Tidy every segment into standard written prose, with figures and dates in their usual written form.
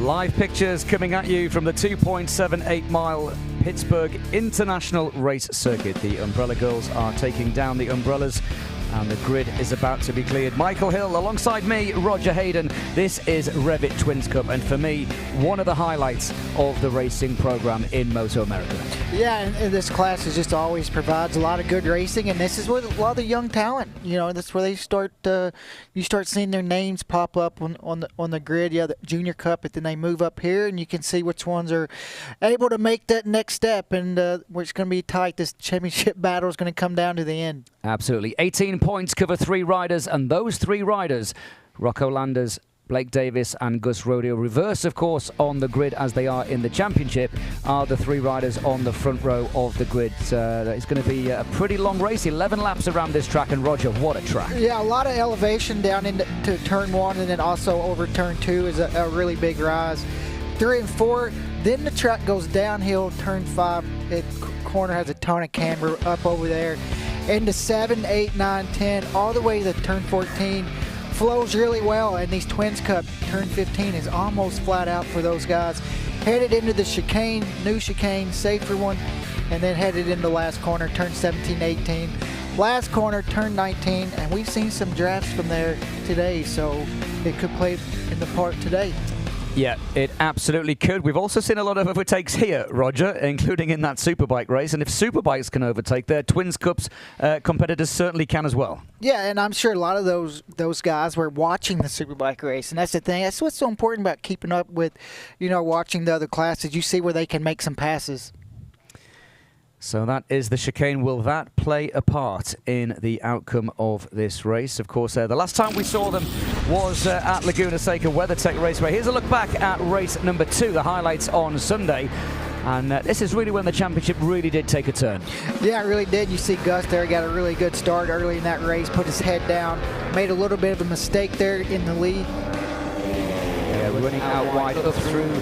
Live pictures coming at you from the 2.78-mile Pittsburgh International Race Circuit. The Umbrella Girls are taking down the umbrellas, and the grid is about to be cleared. Michael Hill alongside me, Roger Hayden. This is REV'IT Twins Cup, and for me, one of the highlights of the racing program in MotoAmerica. Yeah, and this class is just always provides a lot of good racing, and this is where a lot of the young talent, you know, that's where they start. You start seeing their names pop up on the grid. Yeah, the Junior Cup, and then they move up here, and you can see which ones are able to make that next step, and where it's going to be tight. This championship battle is going to come down to the end. Absolutely. 18 points cover 3 riders, and those 3 riders, Rocco Landers, Blake Davis and Gus Rodeo, reverse, of course, on the grid as they are in the championship, are the 3 riders on the front row of the grid. It's going to be a pretty long race, 11 laps around this track, and Roger, what a track. Yeah, a lot of elevation down into turn 1, and then also over turn 2 is a really big rise. 3 and 4, then the track goes downhill. Turn 5, corner has a ton of camber up over there. Into 7, 8, 9, 10, all the way to turn 14. Flows really well, and these Twins Cup turn 15 is almost flat out for those guys. Headed into the chicane, new chicane, safer one, and then headed into last corner, turn 17, 18. Last corner, turn 19, and we've seen some drafts from there today, so it could play in the part today. Yeah, it absolutely could. We've also seen a lot of overtakes here, Roger, including in that Superbike race. And if Superbikes can overtake their Twins Cups competitors certainly can as well. Yeah, and I'm sure a lot of those guys were watching the Superbike race, and that's the thing. That's what's so important about keeping up with, you know, watching the other classes. You see where they can make some passes. So that is the chicane. Will that play a part in the outcome of this race? Of course, the last time we saw them was at Laguna Seca WeatherTech Raceway. Here's a look back at race number 2, the highlights on Sunday. And this is really when the championship really did take a turn. Yeah, it really did. You see Gus there got a really good start early in that race, put his head down, made a little bit of a mistake there in the lead. Yeah, running out wide up through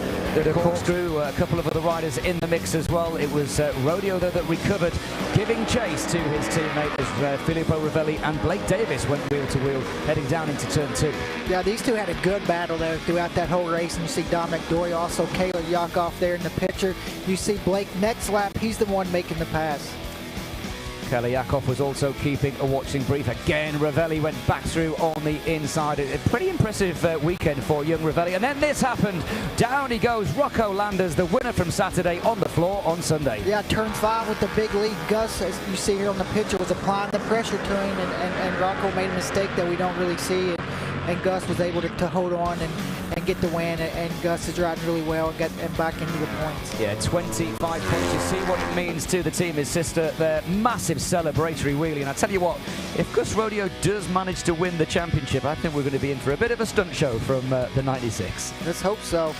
the corkscrew. A couple of other riders in the mix as well. It was Rodeo though that recovered, giving chase to his teammate as Filippo Ravelli and Blake Davis went wheel to wheel, heading down into turn 2. Yeah, these two had a good battle there throughout that whole race, and you see Dominic Dory, also Caleb Yakov there in the picture. You see Blake next lap, he's the one making the pass. Kelly Yakov was also keeping a watching brief. Again, Ravelli went back through on the inside. A pretty impressive weekend for young Ravelli. And then this happened. Down he goes. Rocco Landers, the winner from Saturday, on the floor on Sunday. Yeah, turn 5 with the big lead. Gus, as you see here on the picture, was applying the pressure to him, and Rocco made a mistake that we don't really see. And Gus was able to hold on and get the win, and Gus is riding really well and back into the points. Yeah, 25 points. You see what it means to the team, his sister. Their massive celebratory wheelie. And I tell you what, if Gus Rodeo does manage to win the championship, I think we're going to be in for a bit of a stunt show from the 96. Let's hope so.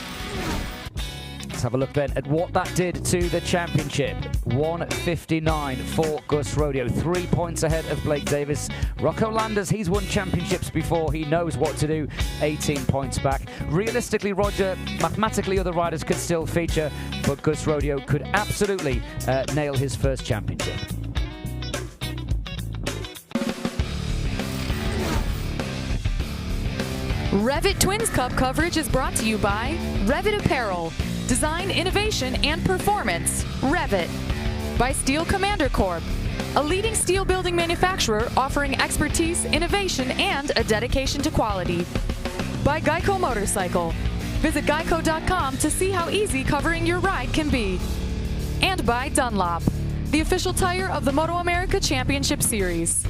Let's have a look then at what that did to the championship. 159 for Gus Rodeo, 3 points ahead of Blake Davis. Rocco Landers, he's won championships before. He knows what to do, 18 points back. Realistically, Roger, mathematically other riders could still feature, but Gus Rodeo could absolutely nail his first championship. REV'IT Twins Cup coverage is brought to you by REV'IT Apparel. Design, innovation, and performance. REV'IT. By Steel Commander Corp. A leading steel building manufacturer offering expertise, innovation, and a dedication to quality. By Geico Motorcycle. Visit geico.com to see how easy covering your ride can be. And by Dunlop, the official tire of the MotoAmerica Championship Series.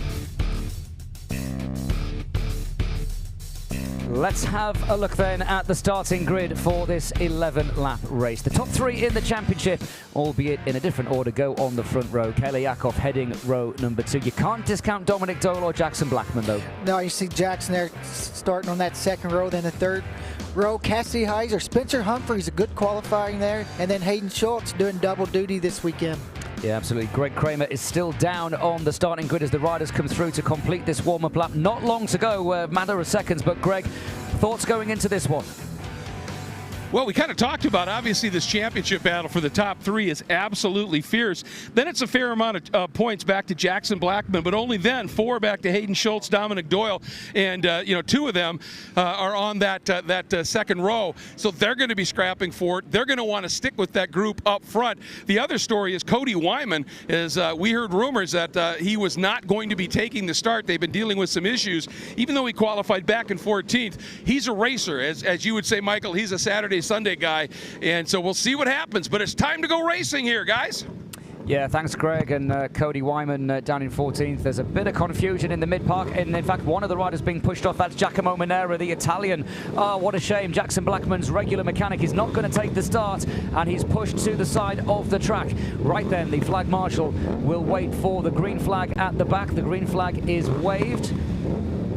Let's have a look then at the starting grid for this 11-lap race. The top 3 in the championship, albeit in a different order, go on the front row. Kelly Yakov heading row number 2. You can't discount Dominic Dole or Jackson Blackman, though. No, you see Jackson there starting on that second row, then the third row. Cassidy Heiser, Spencer Humphreys, a good qualifying there, and then Hayden Schultz doing double duty this weekend. Yeah, absolutely. Greg Kramer is still down on the starting grid as the riders come through to complete this warm-up lap. Not long to go, matter of seconds, but Greg, thoughts going into this one? Well, we kind of talked about, obviously, this championship battle for the top three is absolutely fierce. Then it's a fair amount of points back to Jackson Blackman, but only then 4 back to Hayden Schultz, Dominic Doyle, and 2 of them are on that second row. So they're going to be scrapping for it. They're going to want to stick with that group up front. The other story is Cody Wyman. We heard rumors that he was not going to be taking the start. They've been dealing with some issues. Even though he qualified back in 14th, he's a racer. As you would say, Michael, he's a Saturday, Sunday guy, and so we'll see what happens, but it's time to go racing here, guys. Yeah, thanks, Greg. And Cody Wyman down in 14th. There's a bit of confusion in the mid-park, and in fact, one of the riders being pushed off. That's Giacomo Manera, the Italian. Oh, what a shame. Jackson Blackman's regular mechanic is not going to take the start, and he's pushed to the side of the track. Right then, the flag marshal will wait for the green flag at the back. The green flag is waved.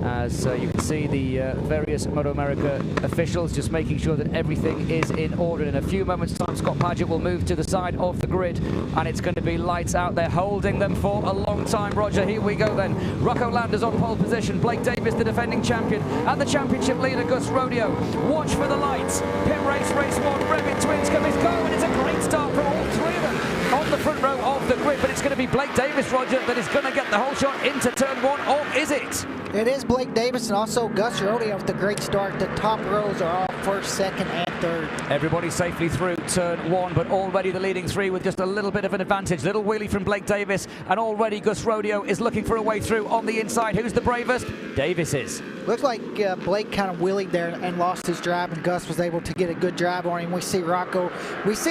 As you can see, the various MotoAmerica officials just making sure that everything is in order. In a few moments' time, Scott Paget will move to the side of the grid, and it's going to be lights out there, holding them for a long time. Roger, here we go then. Rocco Landers on pole position. Blake Davis, the defending champion, and the championship leader, Gus Rodeo. Watch for the lights. Pit race, race 1. REV'IT twins come is go, and it's a great start from all 3 of them on the front row of the grid. But it's going to be Blake Davis, Roger, that is going to get the whole shot into turn 1, or is it? It is Blake Davis and also Gus Rodeo with the great start. The top rows are all first, second, and third. Everybody safely through turn 1, but already the leading 3 with just a little bit of an advantage. Little wheelie from Blake Davis, and already Gus Rodeo is looking for a way through on the inside. Who's the bravest? Davis is. Looks like Blake kind of wheelied there and lost his drive, and Gus was able to get a good drive on him. We see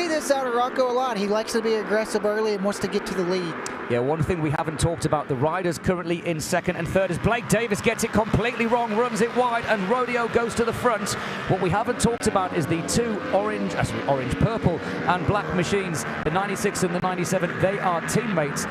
this out of Rocco a lot. He likes to be aggressive early and wants to get to the lead. Yeah, one thing we haven't talked about, the riders currently in second and third, as Blake Davis gets it completely wrong, runs it wide, and Rodeo goes to the front. What we haven't talked about is the 2 orange, purple, and black machines, the 96 and the 97. They are teammates.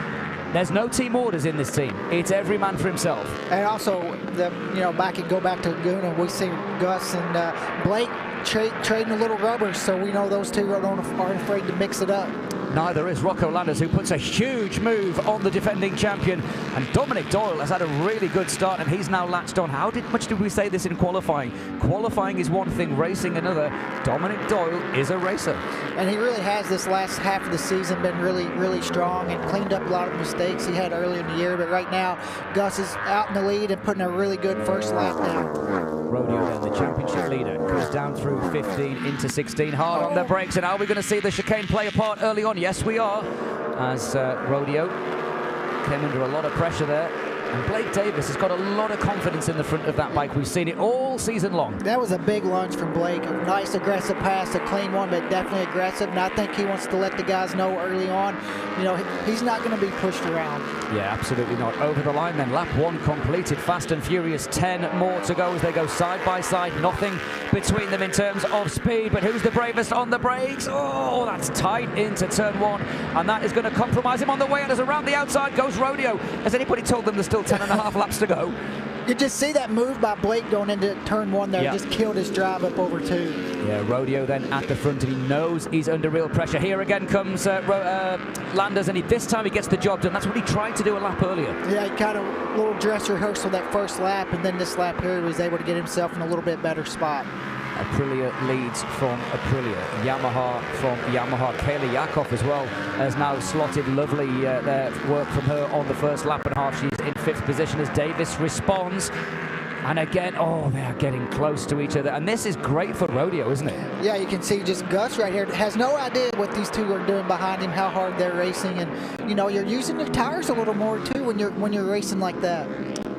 There's no team orders in this team. It's every man for himself. And also, go back to Laguna, we see Gus and Blake trading a little rubber, so we know those 2 aren't afraid to mix it up. Neither is Rocco Landers, who puts a huge move on the defending champion. And Dominic Doyle has had a really good start, and he's now latched on. How much did we say this in qualifying? Qualifying is one thing, racing another. Dominic Doyle is a racer. And he really has this last half of the season been really, really strong and cleaned up a lot of mistakes he had earlier in the year. But right now, Gus is out in the lead and putting a really good first lap now. Rodeo then, the championship leader, goes down through 15 into 16, hard on the brakes. And are we going to see the chicane play a part early on? Yes, we are, as Rodeo came under a lot of pressure there. And Blake Davis has got a lot of confidence in the front of that bike. We've seen it all season long. That was a big lunge from Blake. A nice aggressive pass, a clean one, but definitely aggressive. And I think he wants to let the guys know early on, he's not going to be pushed around. Yeah, absolutely not. Over the line then, lap 1 completed, fast and furious. 10 more to go as they go side by side. Nothing between them in terms of speed, but who's the bravest on the brakes? Oh, that's tight into turn 1, and that is going to compromise him on the way. And as around the outside goes Rodeo. Has anybody told them there's still 10.5 laps to go? You just see that move by Blake going into turn 1 there. Just killed his drive up over 2. Yeah, Rodeo then at the front, and he knows he's under real pressure. Here again comes Landers, and this time he gets the job done. That's what he tried to do a lap earlier. Yeah, he kind of a little dress rehearsal that first lap, and then this lap here he was able to get himself in a little bit better spot. Aprilia leads from Aprilia. Yamaha from Yamaha. Kayla Yakov as well has now slotted lovely their work from her on the first lap and a half. She's in 5th position as Davis responds. And again, they are getting close to each other. And this is great for Rodeo, isn't it? Yeah, you can see just Gus right here has no idea what these 2 are doing behind him, how hard they're racing. And, you're using your tires a little more, too, when you're racing like that.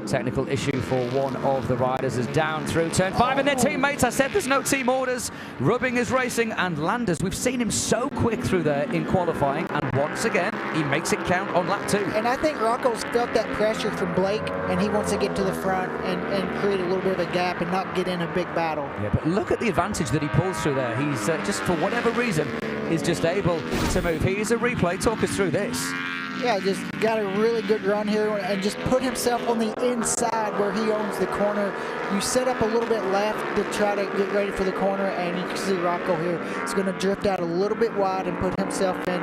Technical issue for one of the riders is down through turn 5, and their teammates, I said there's no team orders. Rubbing is racing, and Landers, we've seen him so quick through there in qualifying, and once again he makes it count on lap 2. And I think Rocco's felt that pressure from Blake, and he wants to get to the front and create a little bit of a gap and not get in a big battle. Yeah, but look at the advantage that he pulls through there. He's just, for whatever reason, is just able to move. Here's a replay. Talk us through this. Yeah, just got a really good run here and just put himself on the inside where he owns the corner. You set up a little bit left to try to get ready for the corner, and you can see Rocco here is going to drift out a little bit wide and put himself in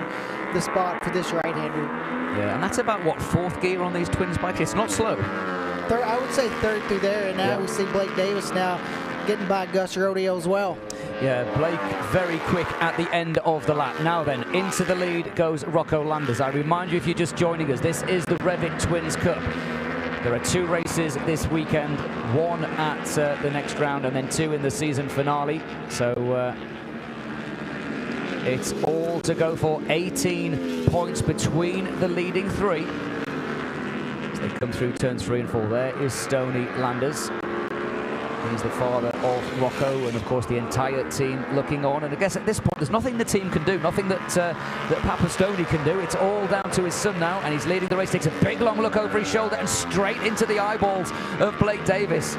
the spot for this right-hander. Yeah, and that's about, 4th gear on these twins bikes? It's not slow. I would say 3rd through there, and now we see Blake Davis now getting by Gus Rodeo as well. Yeah, Blake very quick at the end of the lap. Now then, into the lead goes Rocco Landers. I remind you, if you're just joining us, this is the REV'IT Twins Cup. There are 2 races this weekend, 1 at the next round and then 2 in the season finale. So it's all to go for. 18 points between the leading 3. As they come through turns 3 and 4. There is Stoney Landers. He's the father of Rocco, and of course the entire team looking on. And I guess at this point, there's nothing the team can do, nothing that Papa Stoney can do. It's all down to his son now, and he's leading the race. Takes a big long look over his shoulder and straight into the eyeballs of Blake Davis.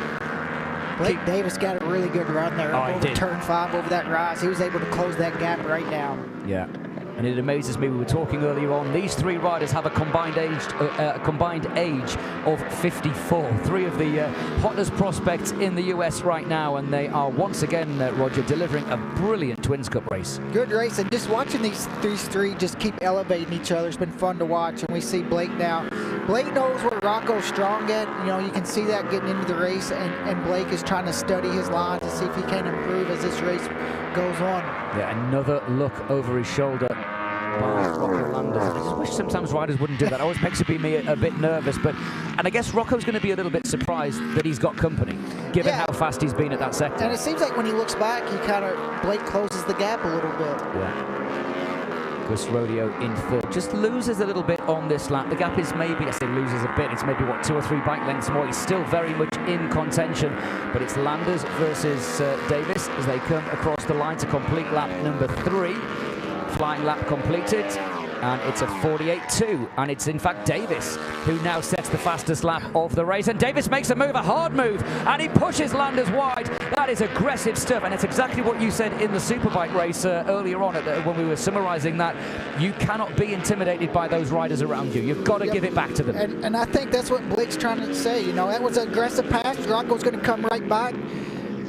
Blake Davis got a really good run there over turn 5, over that rise. He was able to close that gap right down. Yeah. And it amazes me, we were talking earlier on, these 3 riders have a combined age of 54. 3 of the hottest prospects in the US right now, and they are once again, Roger, delivering a brilliant Twins Cup race. Good race, and just watching these 3 just keep elevating each other. It's been fun to watch, and we see Blake now. Blake knows where Rocco's strong at. You know, you can see that getting into the race, and Blake is trying to study his lines to see if he can improve as this race goes on. Yeah, another look over his shoulder by Rocco Landers. I just wish sometimes riders wouldn't do that. It always makes me a bit nervous, and I guess Rocco's going to be a little bit surprised that he's got company, given how fast he's been at that sector. And it seems like when he looks back, Blake closes the gap a little bit. Yeah. Gus Rodeo in 3rd. Just loses a little bit on this lap. The gap is maybe, I say loses a bit, it's maybe, 2 or 3 bike lengths more. He's still very much in contention, but it's Landers versus Davis as they come across the line to complete lap number 3. Flying lap completed, and it's a 48.2, and it's in fact Davis who now sets the fastest lap of the race, and Davis makes a move, a hard move, and he pushes Landers wide. That is aggressive stuff, and it's exactly what you said in the Superbike race earlier on when we were summarizing that. You cannot be intimidated by those riders around you. You've got to give it back to them. And I think that's what Blake's trying to say. You know, that was an aggressive pass. Rocco's going to come right back.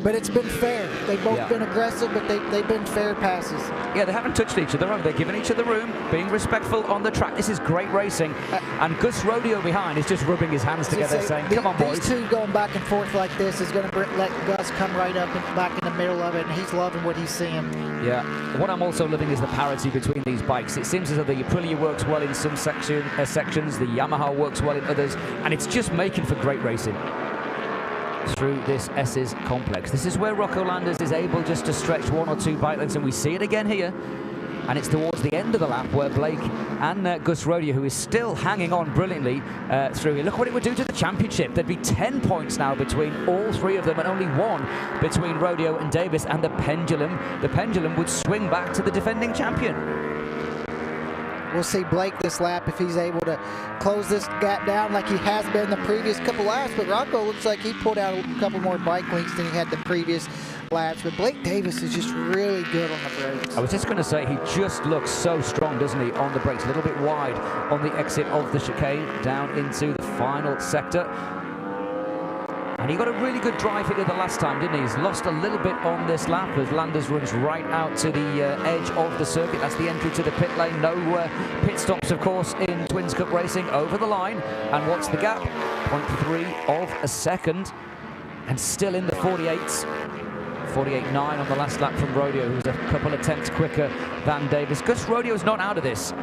But it's been fair. They've both been aggressive, but they've been fair passes. Yeah, they haven't touched each other. They're giving each other room, being respectful on the track. This is great racing. And Gus Rodeo behind is just rubbing his hands together saying, come on, boys. These 2 going back and forth like this is going to let Gus come right up and back in the middle of it, and he's loving what he's seeing. Yeah. What I'm also loving is the parity between these bikes. It seems as though the Aprilia works well in some sections, the Yamaha works well in others, and it's just making for great racing through this S's complex. This is where Rocco Landers is able just to stretch 1 or 2 bike lengths, and we see it again here. And it's towards the end of the lap where Blake and Gus Rodeo, who is still hanging on brilliantly through here. Look what it would do to the championship. There'd be 10 points now between all 3 of them, and only 1 between Rodeo and Davis, and the pendulum would swing back to the defending champion. We'll see Blake this lap if he's able to close this gap down like he has been the previous couple laps. But Rocco looks like he pulled out a couple more bike lengths than he had the previous laps. But Blake Davis is just really good on the brakes. I was just going to say, he just looks so strong, doesn't he, on the brakes. A little bit wide on the exit of the chicane down into the final sector. And he got a really good drive here the last time, didn't he? He's lost a little bit on this lap as Landers runs right out to the edge of the circuit. That's the entry to the pit lane. No pit stops, of course, in Twins Cup racing. Over the line. And what's the gap? 0.3 of a second. And still in the 48s. 48.9 on the last lap from Rodeo, who's a couple of tenths quicker than Davis. Gus Rodeo's not out of this.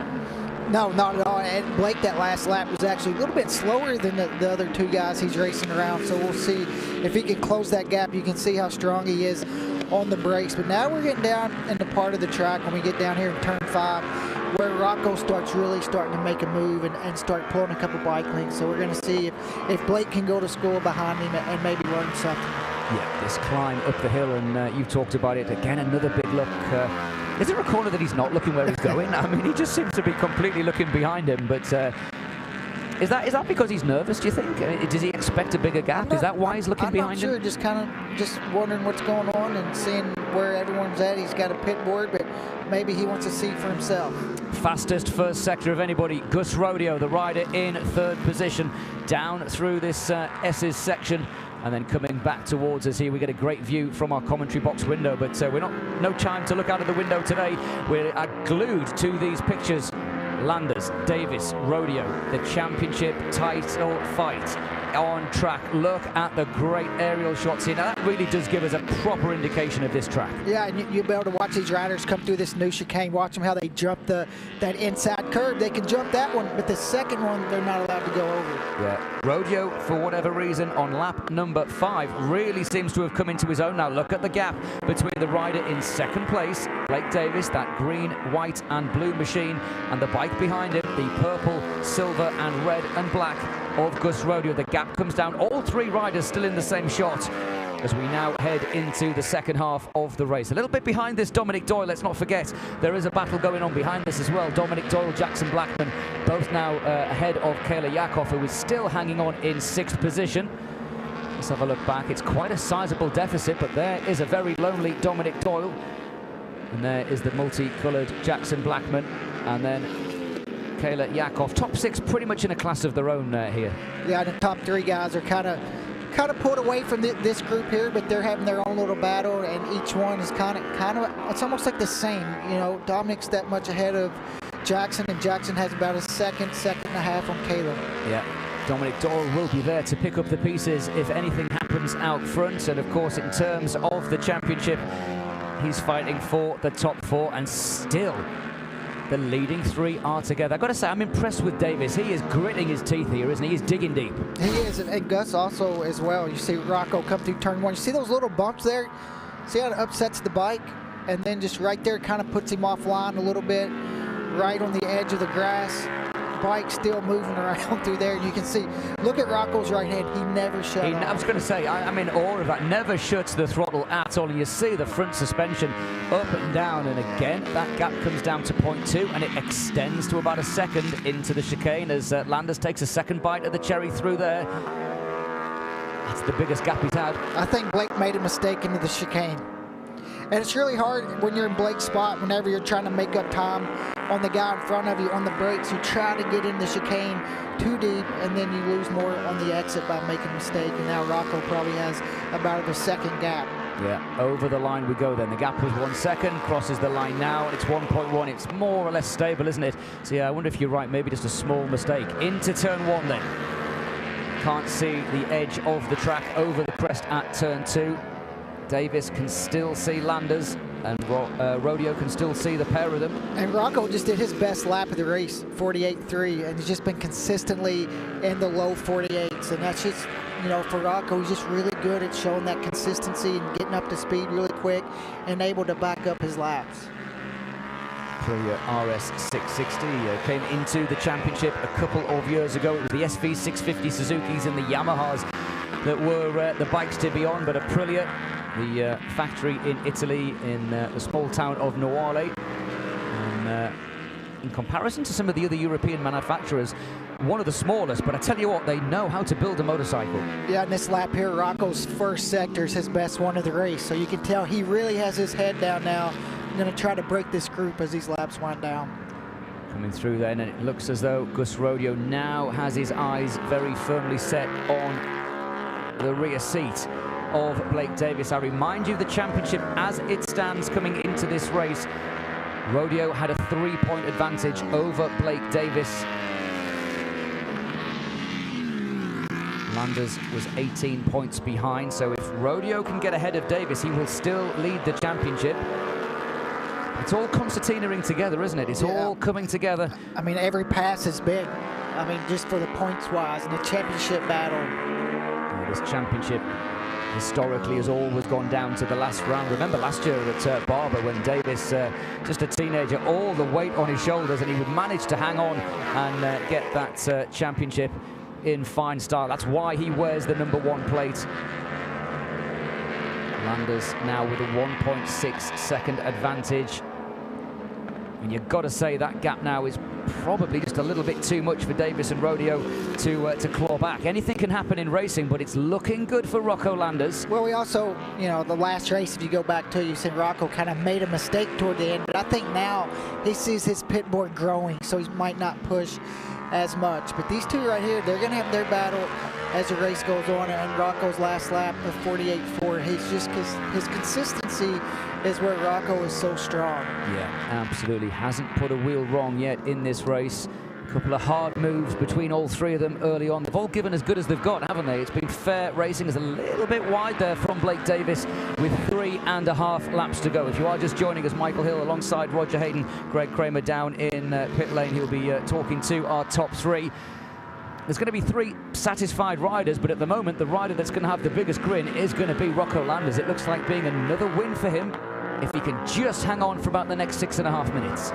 No, not at all. And Blake, that last lap was actually a little bit slower than the other 2 guys he's racing around. So we'll see if he can close that gap. You can see how strong he is on the brakes. But now we're getting down in the part of the track when we get down here in turn 5 where Rocco really starting to make a move and start pulling a couple bike lengths. So we're going to see if Blake can go to school behind him and maybe learn something. Yeah, this climb up the hill, and you've talked about it again. Another big look. Is there a corner that he's not looking where he's going? I mean, he just seems to be completely looking behind him. But is that because he's nervous, do you think? Does he expect a bigger gap? Is that why he's looking behind him? I'm not sure. Just wondering what's going on and seeing where everyone's at. He's got a pit board, but maybe he wants to see for himself. Fastest first sector of anybody. Gus Rodeo, the rider, in 3rd position. Down through this S's section. And then coming back towards us here, we get a great view from our commentary box window, but no time to look out of the window today. We're glued to these pictures. Landers, Davis, Rodeo, the championship title fight. on track. Look at the great aerial shots here. Now, that really does give us a proper indication of this track. Yeah, and you'll be able to watch these riders come through this new chicane. Watch them how they jump that inside curve. They can jump that one, but the second one, they're not allowed to go over. Yeah, Rodeo, for whatever reason, on lap number 5, really seems to have come into his own now. Look at the gap between the rider in second place, Blake Davis, that green, white and blue machine, and the bike behind him, the purple, silver and red and black of Gus Rodeo. The gap comes down. All 3 riders still in the same shot as we now head into the second half of the race. A little bit behind this, Dominic Doyle, let's not forget, there is a battle going on behind this as well. Dominic Doyle, Jackson Blackman, both now ahead of Kayla Yakov, who is still hanging on in 6th position. Let's have a look back. It's quite a sizable deficit, but there is a very lonely Dominic Doyle. And there is the multicoloured Jackson Blackman. And then Kayla Yakov. Top 6 pretty much in a class of their own here. Yeah, the top 3 guys are kind of pulled away from this group here, but they're having their own little battle, and each one is kind of it's almost like the same. You know, Dominic's that much ahead of Jackson, and Jackson has about a second and a half on Kayla. Yeah. Dominic Doyle will be there to pick up the pieces if anything happens out front. And of course, in terms of the championship, he's fighting for the top 4, and still the leading 3 are together. I've got to say, I'm impressed with Davis. He is gritting his teeth here, isn't he? He's digging deep. He is, and Gus also as well. You see Rocco come through turn 1. You see those little bumps there? See how it upsets the bike? And then just right there kind of puts him offline a little bit, right on the edge of the grass. Bike still moving around through there. You can see, look at Rocco's right hand. He never shut off. I was going to say, I'm in awe of that. Never shuts the throttle at all. And you see the front suspension up and down. And again, that gap comes down to 0.2, and it extends to about a second into the chicane as Landers takes a second bite of the cherry through there. That's the biggest gap he's had. I think Blake made a mistake into the chicane. And it's really hard when you're in Blake's spot, whenever you're trying to make up time on the guy in front of you on the brakes. You try to get in the chicane too deep, and then you lose more on the exit by making a mistake. And now Rocco probably has about a second gap. Yeah, over the line we go then. The gap was 1 second, crosses the line now, and it's 1.1. It's more or less stable, isn't it? So yeah, I wonder if you're right, maybe just a small mistake. Into turn 1 then. Can't see the edge of the track over the crest at turn 2. Davis can still see Landers, and Rodeo can still see the pair of them. And Rocco just did his best lap of the race, 48.3, and he's just been consistently in the low 48s. And that's just, you know, for Rocco, he's just really good at showing that consistency and getting up to speed really quick and able to back up his laps. Aprilia RS 660 came into the championship a couple of years ago. It was the SV 650 Suzukis and the Yamahas that were the bikes to be on, but Aprilia, the factory in Italy, in the small town of Noale. And in comparison to some of the other European manufacturers, one of the smallest, but I tell you what, they know how to build a motorcycle. Yeah, in this lap here, Rocco's first sector is his best one of the race, so you can tell he really has his head down now. I'm going to try to break this group as these laps wind down. Coming through then, and it looks as though Gus Rodeo now has his eyes very firmly set on the rear seat of Blake Davis. I remind you, the championship as it stands coming into this race, Rodeo had a 3-point advantage over Blake Davis. Landers was 18 points behind, so if Rodeo can get ahead of Davis, he will still lead the championship. It's all concertinaing together, isn't it? It's all coming together. I mean, every pass is big. I mean, just for the points-wise in the championship battle. Yeah, this championship historically has always gone down to the last round. Remember last year at Barber when Davis, just a teenager, all the weight on his shoulders, and he would manage to hang on and get that championship in fine style. That's why he wears the #1 plate. Landers now with a 1.6 second advantage. And you've got to say that gap now is probably just a little bit too much for Davis and Rodeo to claw back. Anything can happen in racing, but it's looking good for Rocco Landers. Well, we also, you know, the last race, if you go back to, you said Rocco kind of made a mistake toward the end, but I think now he sees his pit board growing, so he might not push as much. But these two right here, they're going to have their battle as the race goes on, and Rocco's last lap of 48.4, he's just, because his consistency is where Rocco is so strong. Yeah, absolutely. Hasn't put a wheel wrong yet in this race. A couple of hard moves between all three of them early on. They've all given as good as they've got, haven't they? It's been fair racing. Is a little bit wide there from Blake Davis with 3.5 laps to go. If you are just joining us, Michael Hill alongside Roger Hayden, Greg Kramer down in pit lane. He'll be talking to our top three. There's going to be 3 satisfied riders, but at the moment, the rider that's going to have the biggest grin is going to be Rocco Landers. It looks like being another win for him if he can just hang on for about the next 6.5 minutes.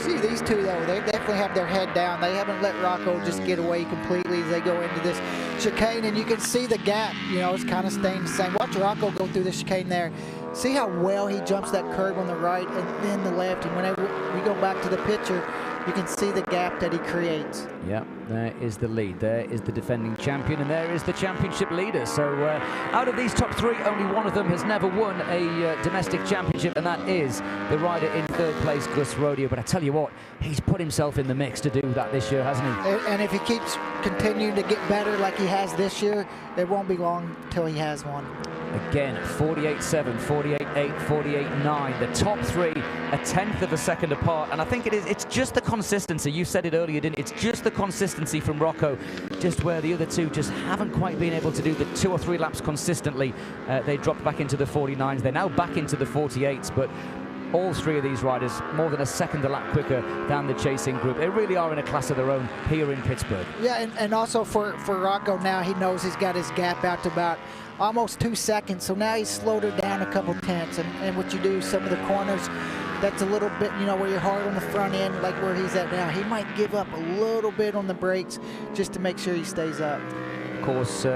See, these two, though, they definitely have their head down. They haven't let Rocco just get away completely as they go into this chicane, and you can see the gap, you know, it's kind of staying the same. Watch Rocco go through the chicane there. See how well he jumps that curve on the right and then the left, and whenever we go back to the picture, you can see the gap that he creates. Yeah, there is the lead. There is the defending champion, and there is the championship leader. So out of these top 3, only one of them has never won a domestic championship, and that is the rider in 3rd place, Gus Rodeo. But I tell you what, he's put himself in the mix to do that this year, hasn't he? And if he keeps continuing to get better like he has this year, it won't be long till he has one. Again, 48.7, 48.8, 48.9. The top 3, a tenth of a second apart. And I think it's just the consistency. You said it earlier, didn't it? It's just the consistency from Rocco, just where the other two just haven't quite been able to do the 2 or 3 laps consistently. They dropped back into the 49s. They're now back into the 48s, but all 3 of these riders more than a second a lap quicker than the chasing group. They really are in a class of their own here in Pittsburgh. Yeah, and also for Rocco now, he knows he's got his gap out to about almost 2 seconds, so now he's slowed her down a couple tenths, and what you do, some of the corners, that's a little bit, you know, where you're hard on the front end, like where he's at now. He might give up a little bit on the brakes just to make sure he stays up. Of course,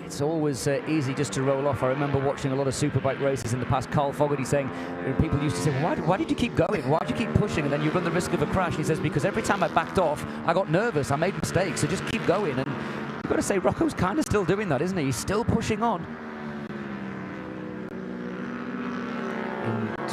it's always easy just to roll off. I remember watching a lot of superbike races in the past. Carl Fogarty saying, people used to say, why did you keep going? Why did you keep pushing? And then you run the risk of a crash. He says, because every time I backed off, I got nervous. I made mistakes. So just keep going. And you've got to say, Rocco's kind of still doing that, isn't he? He's still pushing on.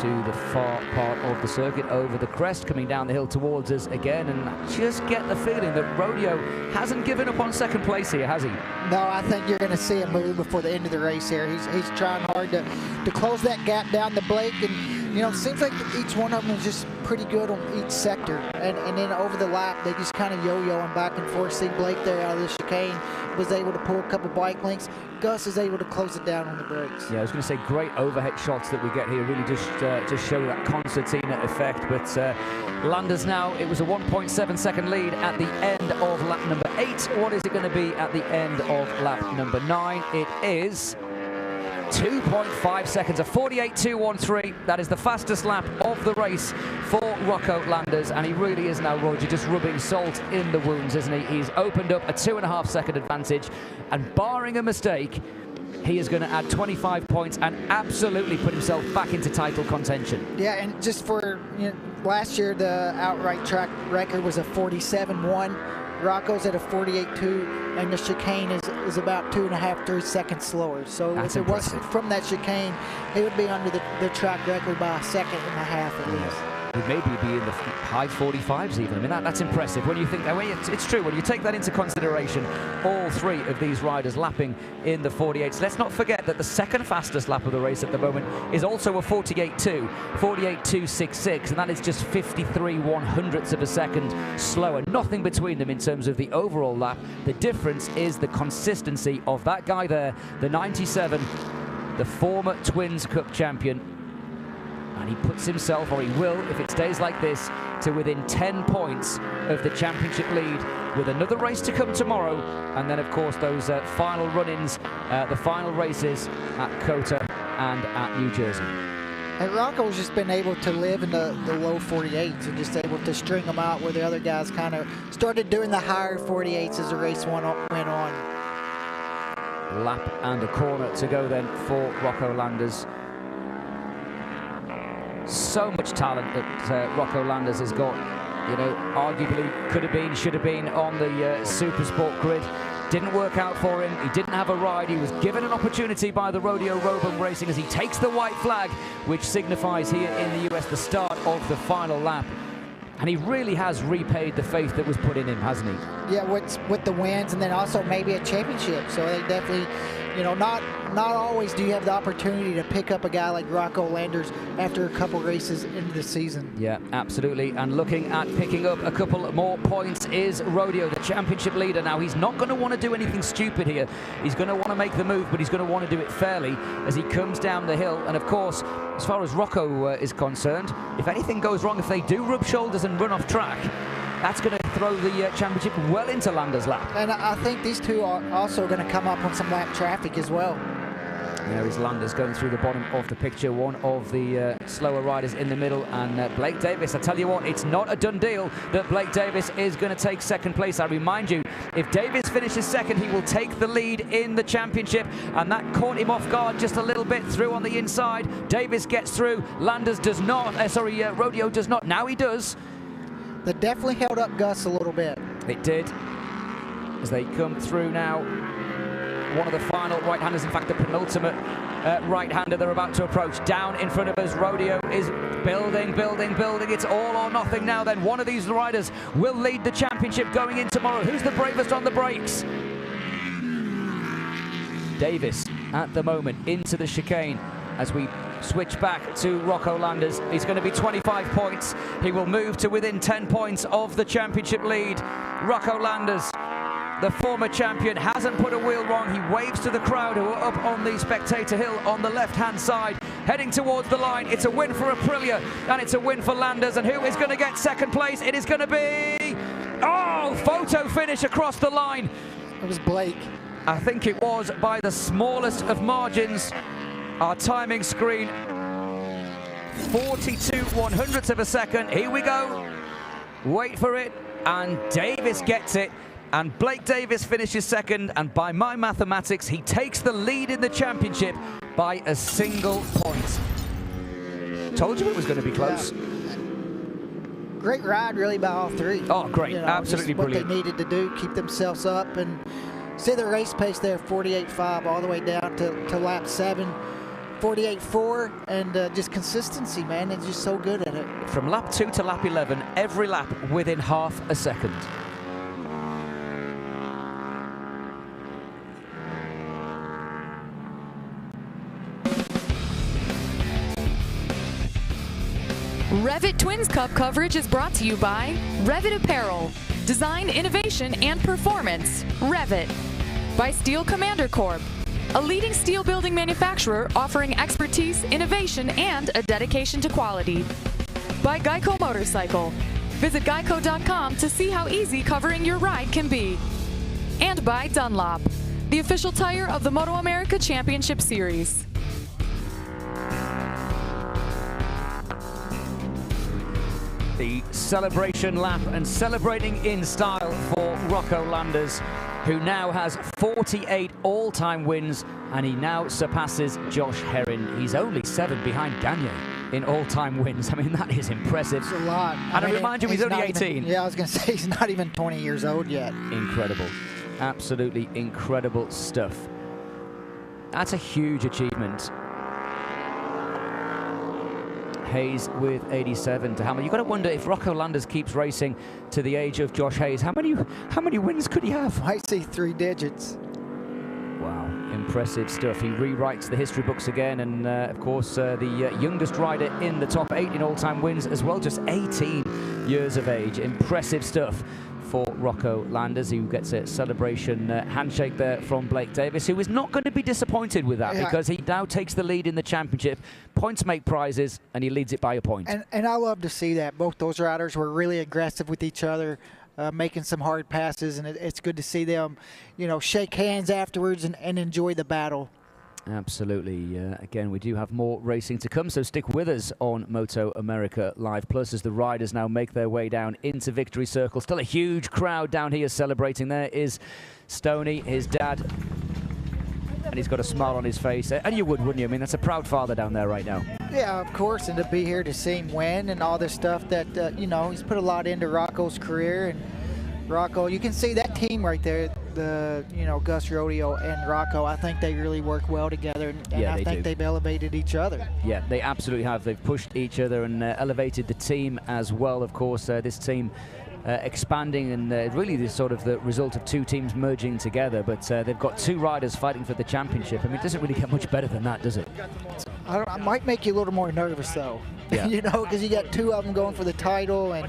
Into the far part of the circuit, over the crest, coming down the hill towards us again, and I just get the feeling that Rodeo hasn't given up on second place here, has he? No, I think you're going to see him move before the end of the race here. He's trying hard to close that gap down to Blake, and you know, it seems like each one of them is just pretty good on each sector, and then over the lap they just kind of yo-yoing back and forth. See Blake there out of the chicane was able to pull a couple bike links. Gus is able to close it down on the brakes. Yeah, I was going to say, great overhead shots that we get here really just show that concertina effect. But Landers now, it was a 1.7 second lead at the end of lap number 8. What is it going to be at the end of lap number 9? It is 2.5 seconds, a 48.213. That is the fastest lap of the race for Rocco Landers, and he really is now, Roger, just rubbing salt in the wounds, isn't he? He's opened up a 2.5 second advantage, and barring a mistake, he is going to add 25 points and absolutely put himself back into title contention. Yeah, and just for, you know, last year the outright track record was a 47.1. Rocco's at a 48.2, and the chicane is about 2.5, 3 seconds slower. So that's if it impressive. wasn't from that chicane, he would be under the track record by 1.5 seconds at least. He'd maybe be in the high 45s even. I mean, that's impressive. When you think, I mean, it's true, when you take that into consideration, all 3 of these riders lapping in the 48s. Let's not forget that the second fastest lap of the race at the moment is also a 48.2, 48.266, and that is just 53/100ths of a second slower. Nothing between them in terms of the overall lap. The difference is the consistency of that guy there, the 97, the former Twins Cup champion. And he puts himself, or he will, if it stays like this, to within 10 points of the championship lead, with another race to come tomorrow, and then of course those final run-ins, the final races at COTA and at New Jersey. And Rocco's just been able to live in the low 48s and just able to string them out, where the other guys kind of started doing the higher 48s as the race went on. Lap and a corner to go then for Rocco Landers. So much talent that Rocco Landers has got. You know, arguably could have been, should have been on the Super Sport grid. Didn't work out for him. He didn't have a ride. He was given an opportunity by the Rodeo Roban Racing as he takes the white flag, which signifies here in the US the start of the final lap. And he really has repaid the faith that was put in him, hasn't he? Yeah, with the wins, and then also maybe a championship. So they definitely, You know, not always do you have the opportunity to pick up a guy like Rocco Landers after a couple races into the season. Yeah, absolutely. And looking at picking up a couple more points is Rodeo, the championship leader. Now, he's not going to want to do anything stupid here. He's going to want to make the move, but he's going to want to do it fairly as he comes down the hill. And of course, as far as Rocco is concerned, if anything goes wrong, if they do rub shoulders and run off track, that's going to throw the championship well into Lander's lap. And I think these two are also going to come up on some lap traffic as well. There is Landers going through the bottom of the picture, one of the slower riders in the middle, and Blake Davis. I tell you what, it's not a done deal that Blake Davis is going to take second place. I remind you, if Davis finishes second, he will take the lead in the championship, and that caught him off guard just a little bit through on the inside. Davis gets through, Landers does not, Rodeo does not. Now he does. That definitely held up Gus a little bit. It did, as they come through now. One of the final right-handers, in fact the penultimate right-hander they're about to approach. Down in front of us, Rodeo is building. It's all or nothing now then. One of these riders will lead the championship going in tomorrow. Who's the bravest on the brakes? Davis at the moment into the chicane. As we switch back to Rocco Landers, he's going to be 25 points. He will move to within 10 points of the championship lead. Rocco Landers, the former champion, hasn't put a wheel wrong. He waves to the crowd who are up on the spectator hill on the left-hand side, heading towards the line. It's a win for Aprilia, and it's a win for Landers. And who is going to get second place? It is going to be... Oh, photo finish across the line. It was Blake. I think it was by the smallest of margins. Our timing screen, 42/100ths of a second. Here we go. Wait for it. And Davis gets it. And Blake Davis finishes second. And by my mathematics, he takes the lead in the championship by a single point. Told you it was going to be close. Yeah. Great ride, really, by all three. Oh, great. You know, absolutely what brilliant. They needed to do, keep themselves up. And see the race pace there, 48.5 all the way down to lap 7. 48.4, and just consistency, man. It's just so good at it. From lap 2 to lap 11, every lap within half a second. REV'IT Twins Cup coverage is brought to you by REV'IT Apparel. Design, innovation, and performance. REV'IT. By Steel Commander Corp. A leading steel building manufacturer offering expertise, innovation, and a dedication to quality. By Geico Motorcycle. Visit geico.com to see how easy covering your ride can be. And by Dunlop, the official tire of the MotoAmerica Championship Series. The celebration lap, and celebrating in style for Rocco Landers, who now has 48 all-time wins, and he now surpasses Josh Herrin. He's only 7 behind Gagne in all-time wins. I mean, that is impressive. It's a lot. And I remind you, he's only 18. Yeah, I was going to say, he's not even 20 years old yet. Incredible. Absolutely incredible stuff. That's a huge achievement. Hayes with 87 to hammer. You've got to wonder if Rocco Landers keeps racing to the age of Josh Hayes. How many wins could he have? I see 3 digits. Wow, impressive stuff. He rewrites the history books again, and of course the youngest rider in the top 8 in all-time wins as well, just 18 years of age. Impressive stuff for Rocco Landers, who gets a celebration handshake there from Blake Davis, who is not going to be disappointed with that, because he now takes the lead in the championship. Points make prizes, and he leads it by a point. And I love to see that. Both those riders were really aggressive with each other, making some hard passes, and it's good to see them, you know, shake hands afterwards and enjoy the battle. Absolutely. Again, we do have more racing to come, so stick with us on MotoAmerica Live Plus as the riders now make their way down into Victory Circle. Still a huge crowd down here celebrating. There is Stoney, his dad, and he's got a smile on his face. And you would, wouldn't you? I mean, that's a proud father down there right now. Yeah, of course, and to be here to see him win and all this stuff that, you know, he's put a lot into Rocco's career. And Rocco, you can see that team right there, you know, Gus Rodeo and Rocco. I think they really work well together, and I think they've elevated each other. Yeah, they absolutely have. They've pushed each other and elevated the team as well. Of course, this team expanding, and really the sort of the result of two teams merging together. But they've got two riders fighting for the championship. I mean, it doesn't really get much better than that, does it? I might make you a little more nervous, though. Yeah. You know, because you got two of them going for the title, and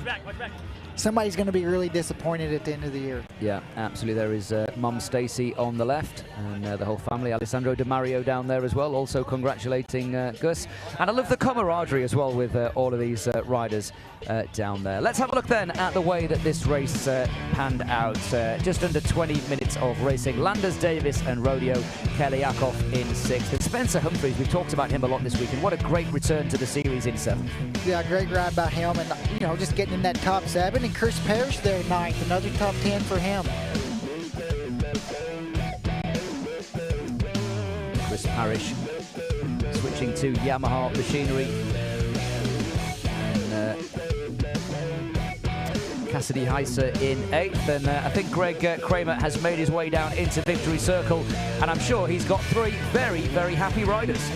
somebody's going to be really disappointed at the end of the year. Yeah, absolutely. There is Mum Stacy on the left, and the whole family. Alessandro Di Mario down there as well, also congratulating Gus. And I love the camaraderie as well with all of these riders down there. Let's have a look then at the way that this race panned out. Just under 20 minutes of racing. Landers Davis and Rodeo Kelyakov in 6th. And Spencer Humphries, we've talked about him a lot this week, and what a great return to the series in 7th. Yeah, great ride by him, and you know, just getting in that top 7. And Chris Parrish there 9th, another top 10 for him. Chris Parrish switching to Yamaha machinery. And Cassidy Heiser in 8th, and I think Greg Kramer has made his way down into victory circle, and I'm sure he's got 3 very, very happy riders.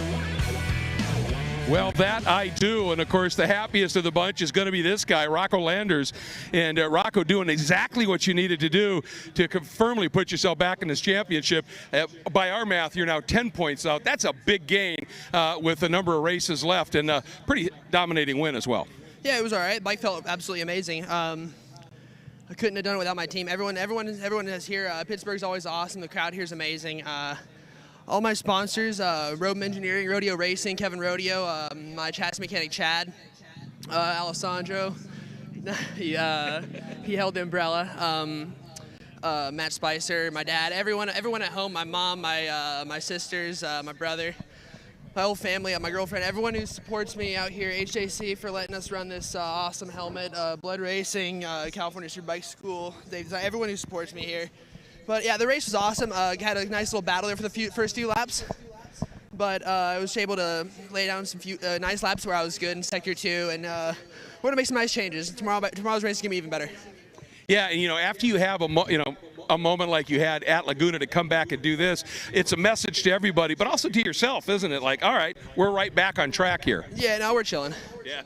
Well, that I do, and of course the happiest of the bunch is going to be this guy, Rocco Landers, and Rocco doing exactly what you needed to do to firmly put yourself back in this championship. By our math, you're now 10 points out. That's a big gain with a number of races left, and a pretty dominating win as well. Yeah, it was all right. Bike felt absolutely amazing. I couldn't have done it without my team. Everyone is here. Pittsburgh's always awesome. The crowd here is amazing. All my sponsors, Rodem Engineering, Rodeo Racing, Kevin Rodeo, my chassis mechanic Chad, Alessandro, he held the umbrella, Matt Spicer, my dad, everyone at home, my mom, my sisters, my brother, my whole family, my girlfriend, everyone who supports me out here, HJC for letting us run this awesome helmet, Blood Racing, California Superbike School, everyone who supports me here. But yeah, the race was awesome. Had a nice little battle there for the first few laps. But I was able to lay down some nice laps where I was good in Sector 2, and we're going to make some nice changes. Tomorrow's race is going to be even better. Yeah, and after you have a moment like you had at Laguna to come back and do this, it's a message to everybody, but also to yourself, isn't it? Like, all right, we're right back on track here. Yeah, now we're chilling. Yeah,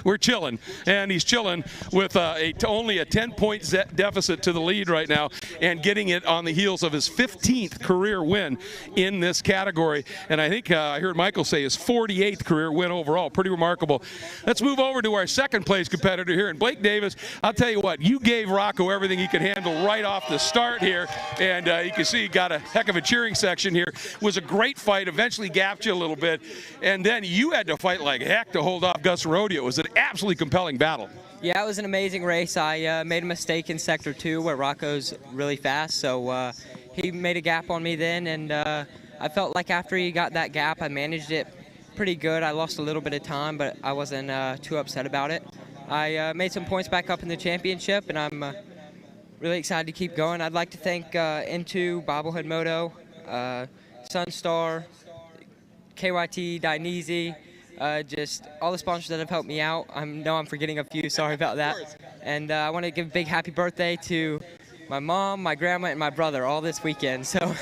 we're chilling, and he's chilling with only a 10-point deficit to the lead right now, and getting it on the heels of his 15th career win in this category. And I think I heard Michael say his 48th career win overall. Pretty remarkable. Let's move over to our second-place competitor here, and Blake Davis. I'll tell you what, you gave Rocco everything he could handle right off the start here, and you can see he got a heck of a cheering section here. It was a great fight, eventually gapped you a little bit, and then you had to fight like heck to hold off Gus Rodeo. It was an absolutely compelling battle. Yeah, it was an amazing race. I made a mistake in Sector 2 where Rocco's really fast, so he made a gap on me then, and I felt like after he got that gap, I managed it pretty good. I lost a little bit of time, but I wasn't too upset about it. I made some points back up in the championship, and I'm really excited to keep going. I'd like to thank N2, Bobblehead Moto, Sunstar, KYT, Dainese, just all the sponsors that have helped me out. I know I'm forgetting a few, sorry about that. And I want to give a big happy birthday to my mom, my grandma, and my brother all this weekend. So.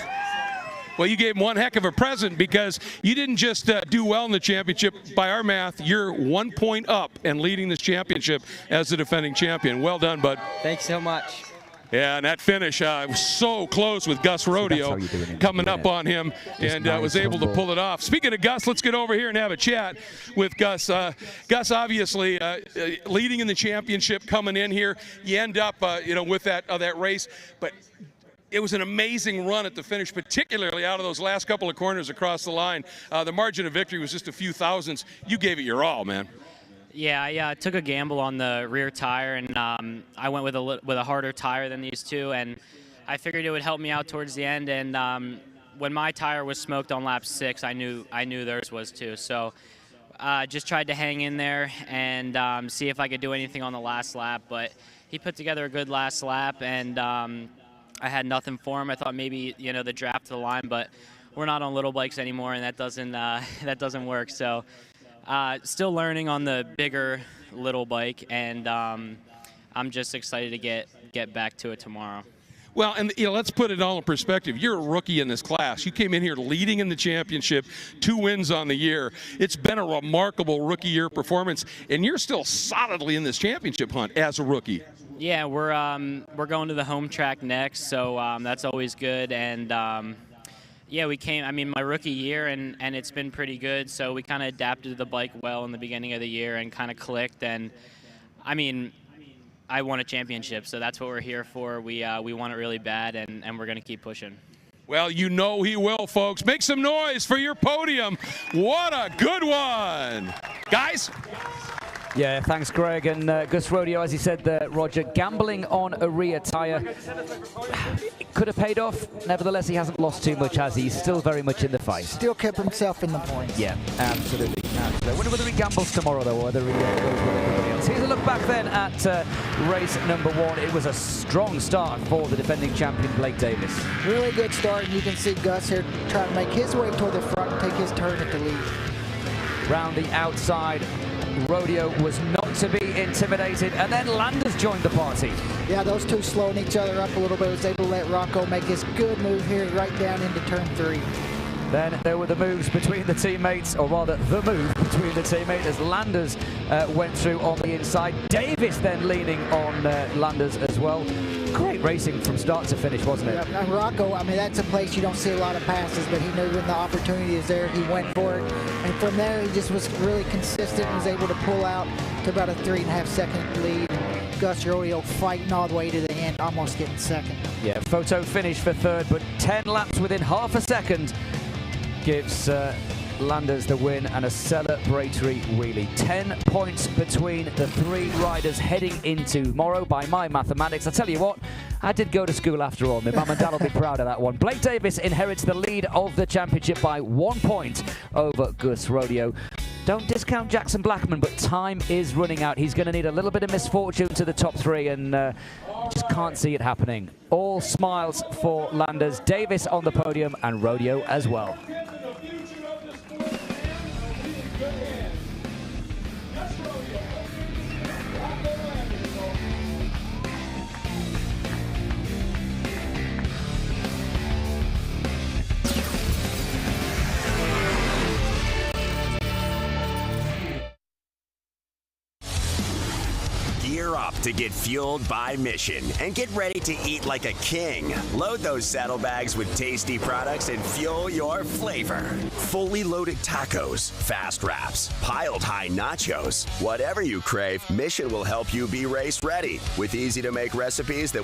Well, you gave him one heck of a present because you didn't just do well in the championship. By our math, you're 1 point up and leading this championship as the defending champion. Well done, bud. Thanks so much. Yeah, and that finish was so close with Gus Rodeo coming up on him, and was able to pull it off. Speaking of Gus, let's get over here and have a chat with Gus. Gus, obviously leading in the championship, coming in here. You end up, with that race, but it was an amazing run at the finish, particularly out of those last couple of corners across the line. The margin of victory was just a few thousandths. You gave it your all, man. Yeah, I took a gamble on the rear tire, and I went with a harder tire than these two, and I figured it would help me out towards the end. And when my tire was smoked on lap 6, I knew theirs was too. So just tried to hang in there and see if I could do anything on the last lap. But he put together a good last lap, and I had nothing for him. I thought maybe the draft to the line, but we're not on little bikes anymore, and that doesn't work. So. Still learning on the bigger little bike, and I'm just excited to get back to it tomorrow. Well, and let's put it all in perspective. You're a rookie in this class. You came in here leading in the championship, 2 wins on the year. It's been a remarkable rookie year performance, and you're still solidly in this championship hunt as a rookie. Yeah, we're going to the home track next, so that's always good. And yeah, we came. I mean, my rookie year, and it's been pretty good. So we kind of adapted to the bike well in the beginning of the year and kind of clicked. And I mean, I won a championship, so that's what we're here for. We want it really bad, and we're going to keep pushing. Well, you know he will, folks. Make some noise for your podium. What a good one. Guys? Yeah, thanks, Greg. And Gus Rodeo, as he said there, Roger, gambling on a rear tyre. It could have paid off. Nevertheless, he hasn't lost too much, has he? He's still very much in the fight. Still kept himself in the points. Yeah, absolutely. I wonder whether he gambles tomorrow, though, or whether he goes with everybody else. Here's a look back then at race number 1. It was a strong start for the defending champion, Blake Davis. Really good start, and you can see Gus here trying to make his way toward the front and take his turn at the lead. Round the outside, Rodeo was not to be intimidated, and then Landers joined the party. Yeah, those two slowing each other up a little bit. Was able to let Rocco make his good move here right down into turn 3. Then there were the moves between the teammates, or rather the move between the teammates as Landers went through on the inside. Davis then leaning on Landers as well. Great racing from start to finish, wasn't it? Yeah, and Rocco, I mean, that's a place you don't see a lot of passes, but he knew when the opportunity is there, he went for it. And from there, he just was really consistent and was able to pull out to about a 3.5-second lead. Gus Rodeo fighting all the way to the end, almost getting second. Yeah, photo finish for third, but 10 laps within half a second gives Landers the win and a celebratory wheelie. 10 points between the 3 riders heading into tomorrow by my mathematics. I tell you what, I did go to school after all. My mum and dad will be proud of that one. Blake Davis inherits the lead of the championship by 1 point over Gus Rodeo. Don't discount Jackson Blackman, but time is running out. He's going to need a little bit of misfortune to the top 3, and just can't see it happening. All smiles for Landers, Davis on the podium, and Rodeo as well. Gear up to get fueled by Mission and get ready to eat like a king. Load those saddlebags with tasty products and fuel your flavor. Fully loaded tacos, fast wraps, piled high nachos. Whatever you crave, Mission will help you be race ready with easy to make recipes that